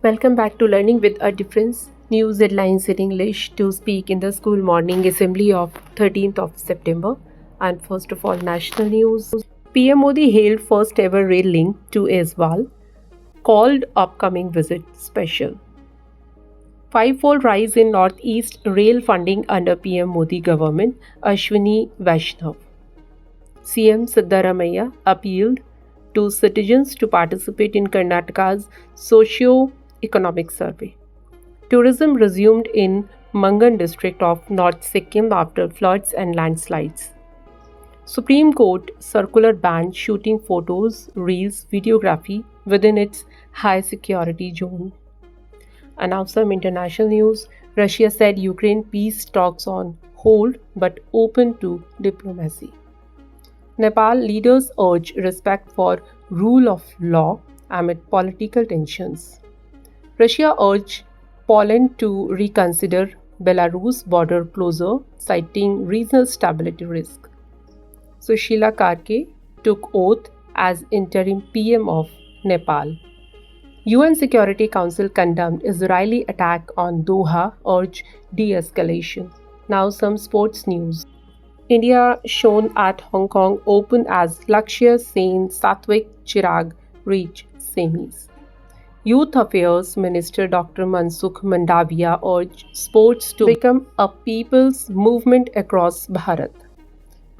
Welcome back to Learning with a Difference. News headlines in English to speak in the school morning assembly of 13th of September. And first of all, national news. PM Modi hailed first ever rail link to Aizawl, called upcoming visit special. Fivefold rise in Northeast rail funding under PM Modi government, Ashwini Vaishnav. CM Siddaramaiah appealed to citizens to participate in Karnataka's socio-economic survey. Tourism resumed in Mangan district of North Sikkim after floods and landslides. Supreme Court circular banned shooting photos, reels, videography within its high security zone. And now some international news. Russia said Ukraine peace talks on hold but open to diplomacy. Nepal leaders urge respect for rule of law amid political tensions. Russia urged Poland to reconsider Belarus border closure, citing regional stability risk. Sushila Karke took oath as interim PM of Nepal. UN Security Council condemned Israeli attack on Doha, urged de-escalation. Now some sports news. India shone at Hong Kong Open as Lakshya Sen, Satvik Chirag reach semis. Youth Affairs Minister Dr. Mansukh Mandaviya urged sports to become a people's movement across Bharat.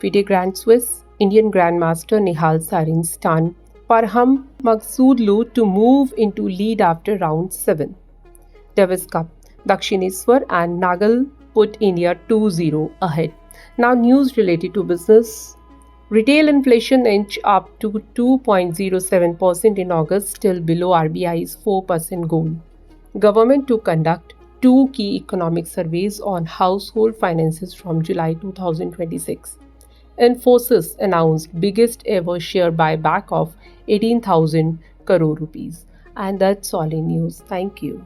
FIDE Grand Swiss, Indian Grandmaster Nihal Sarin stunned Parham Maghsoodlu to move into lead after round 7. Davis Cup, Dakshineswar and Nagal put India 2-0 ahead. Now news related to business. Retail inflation inched up to 2.07% in August, still below RBI's 4% goal. Government to conduct two key economic surveys on household finances from July 2026. Infosys announced biggest ever share buyback of 18,000 crore rupees. And that's all in news. Thank you.